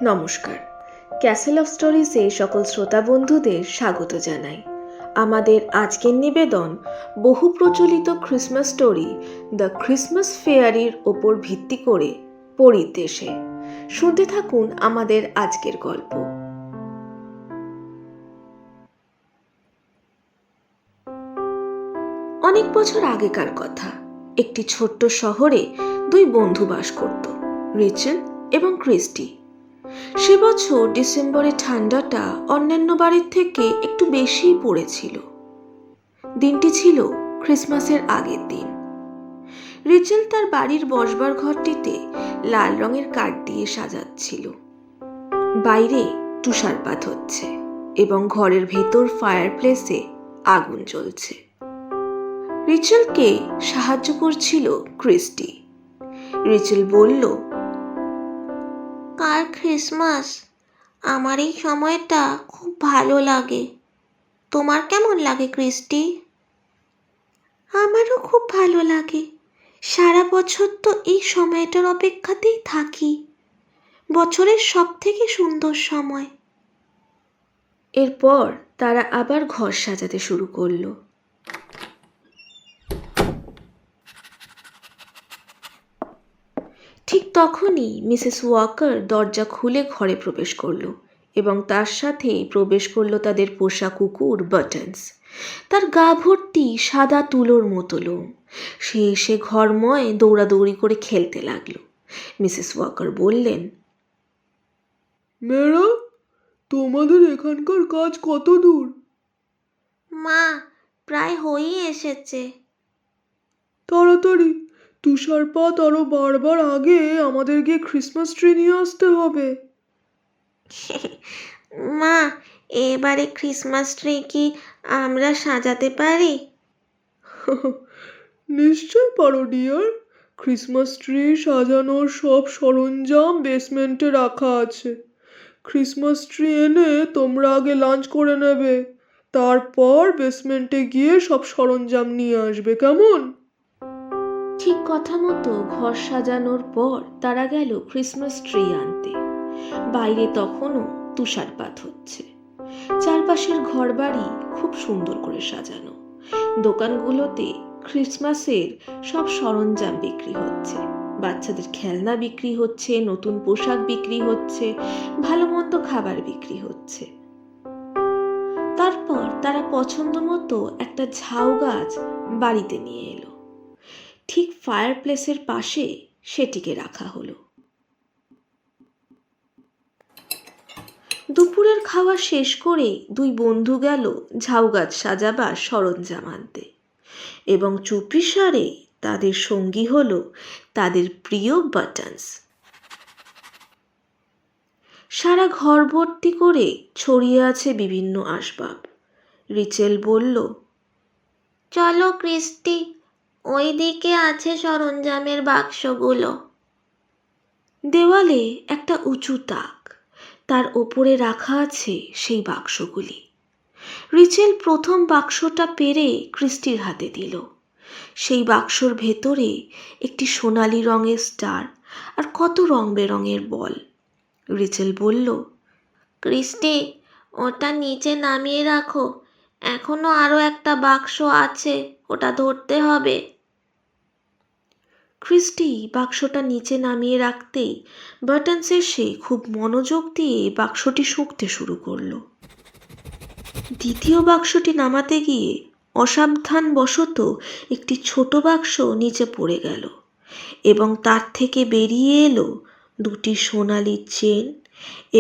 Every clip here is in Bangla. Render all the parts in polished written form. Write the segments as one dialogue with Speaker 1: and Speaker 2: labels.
Speaker 1: নমস্কার, ক্যাসেল অফ স্টোরিজে সকল শ্রোতা বন্ধুদের স্বাগত জানাই। আমাদের আজকের নিবেদন বহু প্রচলিত ক্রিসমাস স্টোরি দ্য ক্রিসমাস ফেয়ারির ওপর ভিত্তি করে পরীর দেশে। শুনতে থাকুন আমাদের আজকের গল্প। অনেক বছর আগেকার কথা, একটি ছোট্ট শহরে দুই বন্ধু বাস করত, রিচেল এবং ক্রিস্টি। সে বছর ডিসেম্বরে ঠান্ডাটা অন্যান্য বাড়ির থেকে একটু বেশিই পড়েছিল। দিনটি ছিল ক্রিসমাসের আগের দিন। রিচেল তার বাড়ির বসবার ঘরটিতে লাল রঙের কাঠ দিয়ে সাজাচ্ছিল। বাইরে তুষারপাত হচ্ছে এবং ঘরের ভেতর ফায়ারপ্লেসে আগুন জ্বলছে। রিচেলকে সাহায্য করছিল ক্রিস্টি। রিচেল বলল,
Speaker 2: কাল ক্রিসমাস, আমার এই সময়টা খুব ভালো লাগে। তোমার কেমন লাগে ক্রিস্টি? আমারও খুব ভালো লাগে। সারা বছর তো এই সময়টার অপেক্ষাতেই থাকি। বছরের সব থেকে সুন্দর সময়।
Speaker 1: এরপর তারা আবার ঘর সাজাতে শুরু করলো। ঠিক তখনই মিসেস ওয়াকার দরজা খুলে ঘরে প্রবেশ করলো এবং তার সাথে প্রবেশ করলো তাদের পোষা কুকুর বাটনস। তার গা ভর্তি সাদা তুলোর মতো লোম। সে এসে ঘরময় দৌড়াদৌড়ি করে খেলতে লাগলো। মিসেস ওয়াকার বললেন,
Speaker 3: মেয়েরা, তোমাদের এখানকার কাজ কত দূর?
Speaker 2: মা, প্রায় হয়েই এসেছে।
Speaker 3: তাড়াতাড়ি, তুষারপাত আরো বারবার আগে আমাদের গিয়ে ক্রিসমাস ট্রি নিয়ে আসতে হবে।
Speaker 2: মা, এবারে ক্রিসমাস ট্রি কি আমরা সাজাতে পারি?
Speaker 3: নিশ্চয় পারো ডিয়ার। ক্রিসমাস ট্রি সাজানোর সব সরঞ্জাম বেসমেন্টে রাখা আছে। ক্রিসমাস ট্রি এনে তোমরা আগে লাঞ্চ করে নেবে, তারপর বেসমেন্টে গিয়ে সব সরঞ্জাম নিয়ে আসবে, কেমন?
Speaker 1: ঠিক কথা মতো ঘর সাজানোর পর তারা গেল ক্রিসমাস ট্রি আনতে। বাইরে তখনও তুষারপাত হচ্ছে। চারপাশের ঘরবাড়ি খুব সুন্দর করে সাজানো। দোকানগুলোতে ক্রিসমাসের সব সরঞ্জাম বিক্রি হচ্ছে। বাচ্চাদের খেলনা বিক্রি হচ্ছে, নতুন পোশাক বিক্রি হচ্ছে, ভালো মন্দ খাবার বিক্রি হচ্ছে। তারপর তারা পছন্দ মতো একটা ঝাউ গাছ বাড়িতে নিয়ে এলো। ঠিক ফায়ারপ্লেসের পাশে সেটিকে রাখা হলো। দুপুরের খাওয়া শেষ করে দুই বন্ধু গেল ঝাউ গাছ সাজাবার সরঞ্জাম আনতে এবং চুপিসারে তাদের সঙ্গী হলো তাদের প্রিয় বাটনস। সারা ঘর ভর্তি করে ছড়িয়ে আছে বিভিন্ন আসবাব। রিচেল বলল,
Speaker 2: চলো ক্রিস্টি, ওই দিকে আছে সরঞ্জামের বাক্সগুলো।
Speaker 1: দেওয়ালে একটা উঁচু তাক, তার ওপরে রাখা আছে সেই বাক্সগুলি। রিচেল প্রথম বাক্সটা পেরে ক্রিস্টির হাতে দিল। সেই বাক্সর ভেতরে একটি সোনালি রঙের স্টার আর কত রং বেরঙের বল। রিচেল বলল,
Speaker 2: ক্রিস্টি, ওটা নিচে নামিয়ে রাখো। এখনো আরো একটা বাক্স আছে, ওটা ধরতে হবে।
Speaker 1: ক্রিস্টি বাক্সটা নিচে নামিয়ে রাখতেই বাটনস এসে খুব মনোযোগ দিয়ে বাক্সটি শুঁকতে শুরু করলো। দ্বিতীয় বাক্সটি নামাতে গিয়ে অসাবধানবশত একটি ছোট বাক্স নিচে পড়ে গেল এবং তার থেকে বেরিয়ে এলো দুটি সোনালি চেন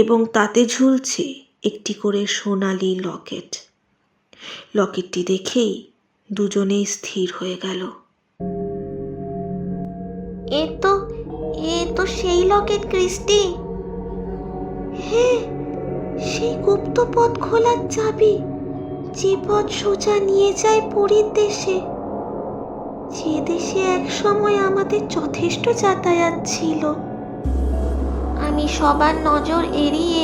Speaker 1: এবং তাতে ঝুলছে একটি করে সোনালি লকেট। লকেটটি দেখেই দুজনেই স্থির হয়ে গেল।
Speaker 2: এ তো সেই লকেট ক্রিস্টি। হ্যাঁ, সেই গুপ্ত পথ খোলার চাবি, যে পথ সোজা নিয়ে যায় পরীর দেশে, যে দেশে এক সময় আমাদের যথেষ্ট যাতায়াত ছিল। আমি সবার নজর এড়িয়ে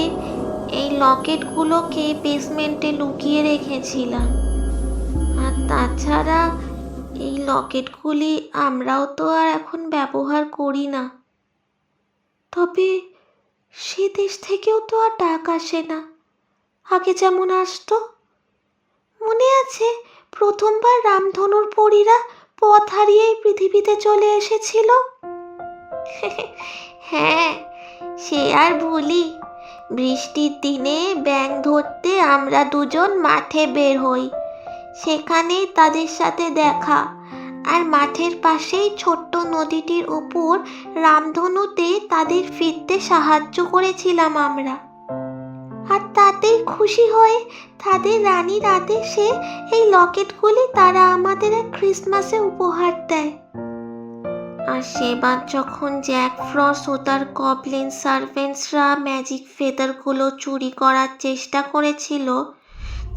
Speaker 2: এই লকেটগুলোকে বেসমেন্টে লুকিয়ে রেখেছিলাম। আর তাছাড়া এই লকেটগুলি আমরাও তো আর এখন ব্যবহার করি না। তবে সে দেশ থেকেও তো আর ডাক আসে না, আগে যেমন আসতো। মনে আছে প্রথমবার রামধনুর পরীরা পথ হারিয়েই পৃথিবীতে চলে এসেছিল? হ্যাঁ, সে আর ভুলি। বৃষ্টির দিনে ব্যাঙ ধরতে আমরা দুজন মাঠে বের হই, সেখানেই তাদের সাথে দেখা। আর মাঠের পাশেই ছোট্ট নদীটির উপর রামধনুতে তাদের ফিরতে সাহায্য করেছিলাম আমরা। আর তাতেই খুশি হয়ে তাদের রানীর আদেশে এই লকেটগুলি তারা আমাদের এক ক্রিসমাসে উপহার দেয়। আর সেবার যখন জ্যাক ফ্রস্ট ও তার গবলিন সার্ভেন্টসরা ম্যাজিক ফেদারগুলো চুরি করার চেষ্টা করেছিল,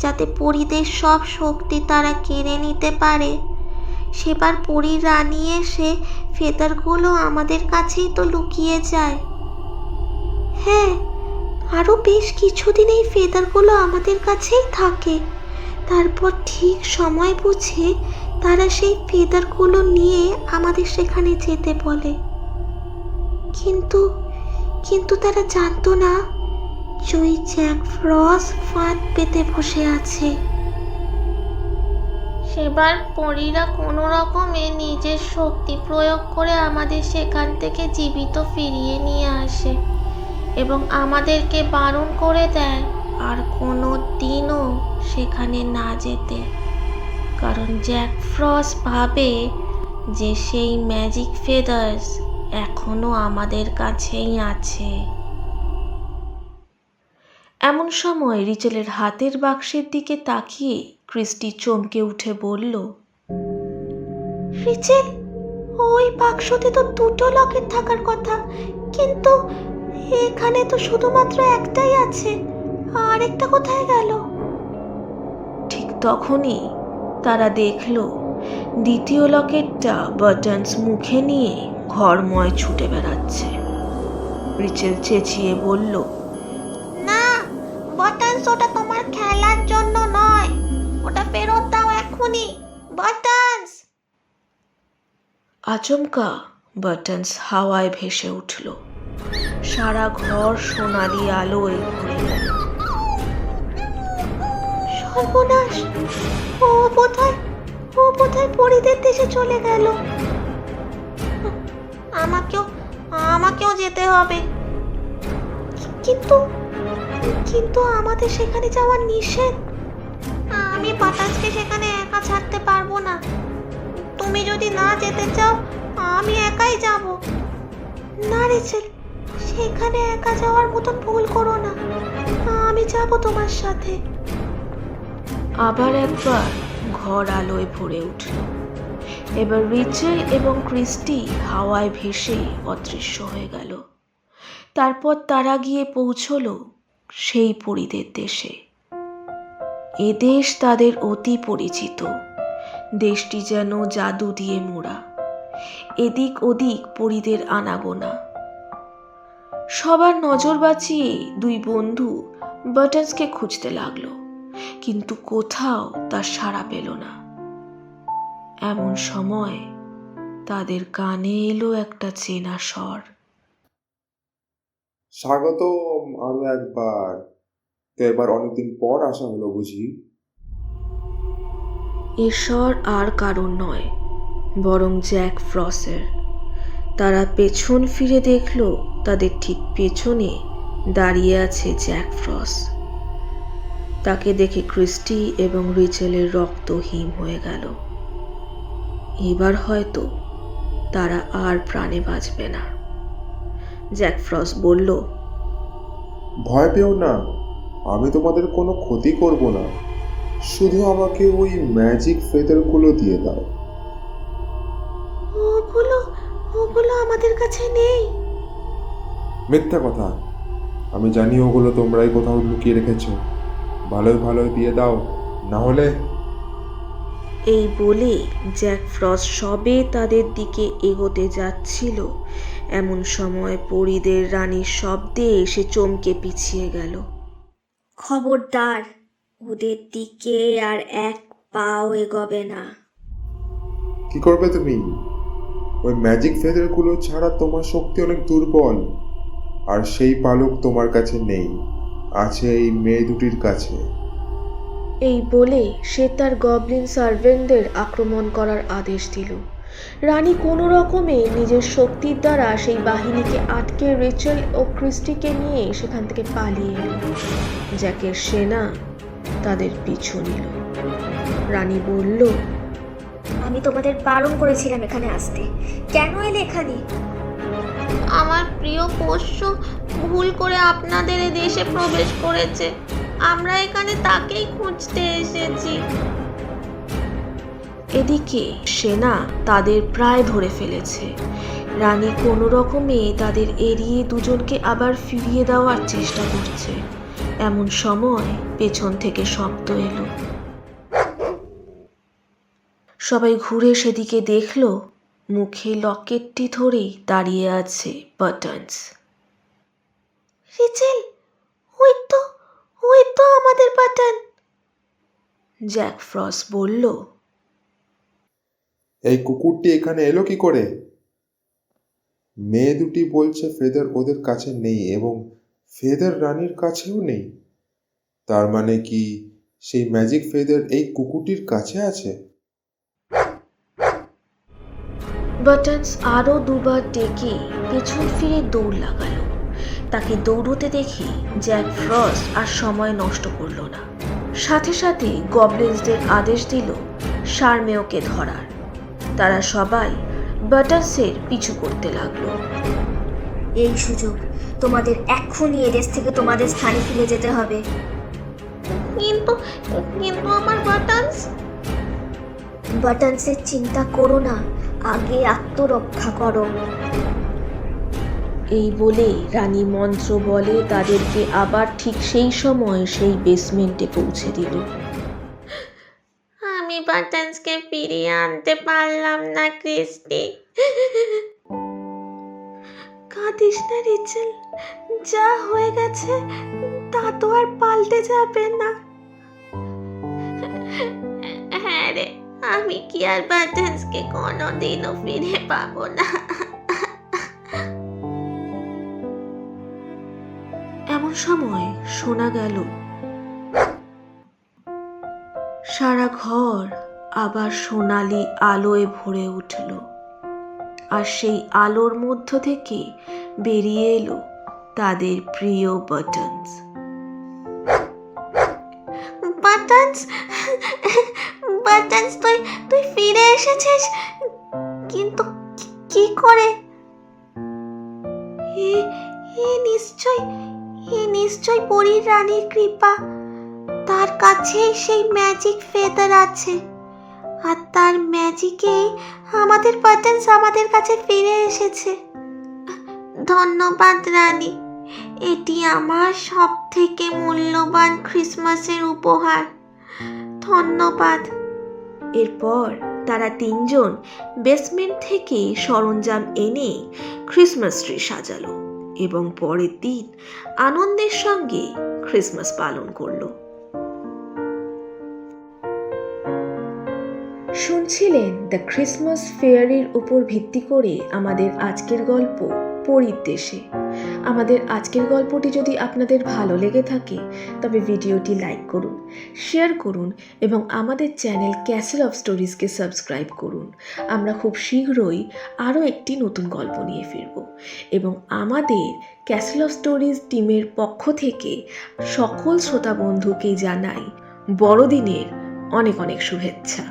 Speaker 2: যাতে পরীদের সব শক্তি তারা কেড়ে নিতে পারে, সেবার পরীর রানী এসে ফেদারগুলো আমাদের কাছেই তো লুকিয়ে যায়। হ্যাঁ, আরও বেশ কিছুদিন এই ফেদারগুলো আমাদের কাছেই থাকে। তারপর ঠিক সময় বুঝে তারা সেই ফেদারগুলো নিয়ে আমাদের সেখানে যেতে বলে। কিন্তু কিন্তু তারা জানতো না যে ওই জ্যাক ফ্রস্ট ফাঁদ পেতে বসে আছে। সেবার পরীরা কোনো রকমে নিজের শক্তি প্রয়োগ করে আমাদের সেখান থেকে জীবিত ফিরিয়ে নিয়ে আসে এবং আমাদেরকে বারণ করে দেয় আর কোনো দিনও সেখানে না যেতে, কারণ জ্যাক ফ্রস্ট ভাবে যে সেই ম্যাজিক ফেদার্স এখনো আমাদের কাছেই আছে।
Speaker 1: এমন সময় রিচেলের হাতের বাক্সের দিকে তাকিয়ে ক্রিস্টি চমকে উঠে বলল,
Speaker 2: রিচেল, ওই বাক্সতে তো দুটো লকেট থাকার কথা, কিন্তু এখানে তো শুধুমাত্র একটাই আছে। আরেকটা কোথায় গেল?
Speaker 1: ঠিক তখনই তারা দেখল দ্বিতীয় লকেটটা বাটনস মুখে নিয়ে ঘরময় ছুটে বেড়াচ্ছে। রিচেল চেঁচিয়ে বলল,
Speaker 2: না, বাটনস, ওটা তোমার খেলার জন্য নয়, ওটা ফেরত দাও এক্ষুনি, বাটনস।
Speaker 1: আচমকা বাটনস হাওয়ায় ভেসে উঠল। সারা ঘর সোনালি আলোয় ভরে গেল।
Speaker 2: সর্বনাশ, ও বোধহয় পরীদের দেশে চলে গেল। আমাকেও যেতে হবে। কিন্তু আমাদের সেখানে যাওয়া নিষেধ। আমি বাটাসকে সেখানে একা ছাড়তে পারবো না। তুমি যদি না যেতে চাও, আমি একাই যাব। না রিচেল, সেখানে একা যাওয়ার মতন ভুল করো না, আমি যাব তোমার সাথে।
Speaker 1: আবার একবার ঘর আলোয় ভরে উঠল। এবার রিচেল এবং ক্রিস্টি হাওয়ায় ভেসে অদৃশ্য হয়ে গেল। তারপর তারা গিয়ে পৌঁছল সেই পরীদের দেশে। এ দেশ তাদের অতি পরিচিত। দেশটি যেন জাদু দিয়ে মোড়া। এদিক ওদিক পরীদের আনাগোনা। সবার নজর বাঁচিয়ে দুই বন্ধু বাটনসকে খুঁজতে লাগলো, কিন্তু কোথাও তার সাড়া পেল না। এমন সময় তাদের কানে এলো একটা চেনা স্বর।
Speaker 4: স্বাগত আরো একবার। তো এবার অনেকদিন পর আসা হলো বুঝি?
Speaker 1: এ স্বর আর কারণ নয়, বরং জ্যাক ফ্রস্টের। তারা পেছন ফিরে দেখল তাদের ঠিক পেছনে দাঁড়িয়ে আছে জ্যাক ফ্রস্ট। তাকে দেখে ক্রিস্টি এবং রিচেলের রক্ত হিম হয়ে গেল। এবার হয়তো তারা আর প্রাণে বাঁচবে না। জ্যাক ফ্রস্ট বলল,
Speaker 4: ভয় পেও না, আমি তোমাদের কোনো ক্ষতি করব না। শুধু আমাকে ওই ম্যাজিক ফেদারগুলো দিয়ে দাও।
Speaker 2: ওগুলো আমাদের কাছে নেই।
Speaker 4: মিথ্যা কথা, আমি জানি ওগুলো তোমরাই কোথাও লুকিয়ে রেখেছ। ভালোই দিয়ে দাও, না হলে।
Speaker 1: এই বলে জ্যাক ফ্রস্ট সবে তাদের দিকে এগোতে যাচ্ছিল, এমন সময় পরীদের রানীর শব্দে এসে চমকে পিছিয়ে গেল।
Speaker 2: খবরদার, ওদের দিকে আর এক পাও এগোবে না।
Speaker 4: কি করবে তুমি? ওই ম্যাজিক ফেদারগুলো ছাড়া তোমার শক্তি অনেক দুর্বল। আর সেই পালক তোমার কাছে নেই, আছে এই মেয়ে দুটির কাছে।
Speaker 1: এই বলে সে তার গবলিন সার্ভেন্টদের আক্রমণ করার আদেশ দিল। রানী কোনো রকমে নিজের শক্তির দ্বারা সেই বাহিনীকে আটকে রেচেল ও ক্রিস্টিকে নিয়ে সেখান থেকে পালিয়ে এলো। জ্যাকের সেনা তাদের পিছু নিল। রানী বলল,
Speaker 5: আমি তোমাদের বারণ করেছিলাম এখানে আসতে, কেন এলে এখানে?
Speaker 2: আমার প্রিয় পোষ্য ভুল করে আপনাদের এ দেশে প্রবেশ করেছে। আমরা এখানে তাকেই খুঁজতে এসেছি।
Speaker 1: এদিকে সেনা তাদের প্রায় ধরে ফেলেছে। রানী কোনো রকমে তাদের এড়িয়ে দুজনকে আবার ফিরিয়ে দেওয়ার চেষ্টা করছে। এমন সময় পেছন থেকে শব্দ এলো। সবাই ঘুরে সেদিকে দেখল, মুখে লকেটটি ধরেই দাঁড়িয়ে আছে বাটনস।
Speaker 2: রিচেল, ওই তো আমাদের বাটন।
Speaker 1: জ্যাক ফ্রস্ট বলল,
Speaker 4: এই কুকুরটি এখানে এলো কি করে? মেয়ে দুটি বলছে ফেদার ওদের কাছে নেই এবং ফেদার রানীর কাছেও নেই। তার মানে কি সেই ম্যাজিক ফেদার এই কুকুরটির কাছে আছে?
Speaker 1: বাটনস আরও দুবার ডেকে পেছন ফিরে দৌড় লাগালো। তাকে দৌড়তে দেখে জ্যাক ফ্রস্ট আর সময় নষ্ট করল না। সাথে সাথে গবলিন্সদের আদেশ দিল শারমেয়কে ধরার। তারা সবাই বাটনসের পিছু করতে লাগলো।
Speaker 5: এই সুযোগ, তোমাদের এক্ষুনি এদেশ থেকে তোমাদের স্থানে ফিরে যেতে হবে।
Speaker 2: কিন্তু আমার বাটনস।
Speaker 5: বাটনসের চিন্তা করো না, আগে আত্মরক্ষা করো।
Speaker 1: এই বলে রানী মন্ত্র বলে তাদেরকে আবার ঠিক সেই সময় সেই বেসমেন্টে পৌঁছে দিল।
Speaker 2: আমি বাটনসকে ফিরিয়ে আনতে পারলাম না ক্রিস্টি। কাঁদিস না রিচেল, যা হয়ে গেছে তা তো আর পাল্টে যাবে না। হ্যাঁ রে, আমি কি আর বাটনসকে কোনোদিনও ফিরে পাবো না।
Speaker 1: এমন সময় শোনা গেল সারা ঘর আবার সোনালি আলোয় ভরে উঠল। আর সেই আলোর মধ্য থেকে বেরিয়ে এলো তাদের প্রিয় বাটনস।
Speaker 2: বাটনস, তুই ফিরে এসেছিস, কিন্তু কি করে? এ নিশ্চয় পরীর রানীর কৃপা। তার কাছেই সেই ম্যাজিক ফেদার আছে, আর তার ম্যাজিকেই আমাদের বাটনস আমাদের কাছে ফিরে এসেছে। ধন্যবাদ রানী, এটি আমার সব থেকে মূল্যবান ক্রিসমাসের উপহার। ধন্যবাদ।
Speaker 1: এরপর তারা তিনজন বেসমেন্ট থেকে সরঞ্জাম এনে ক্রিসমাস ট্রি সাজালো এবং পরের দিন আনন্দের সঙ্গে ক্রিসমাস পালন করলো। শুনছিলেন দ্য ক্রিসমাস ফেয়ারির উপর ভিত্তি করে আমাদের আজকের গল্প পরীর দেশে। আমাদের আজকের গল্পটি যদি আপনাদের ভালো লেগে থাকে তবে ভিডিওটি লাইক করুন, শেয়ার করুন এবং আমাদের চ্যানেল ক্যাসেল অফ স্টোরিজকে সাবস্ক্রাইব করুন। আমরা খুব শীঘ্রই আরও একটি নতুন গল্প নিয়ে ফিরব এবং আমাদের ক্যাসেল অফ স্টোরিজ টিমের পক্ষ থেকে সকল শ্রোতা বন্ধুকে জানাই বড়দিনের অনেক অনেক শুভেচ্ছা।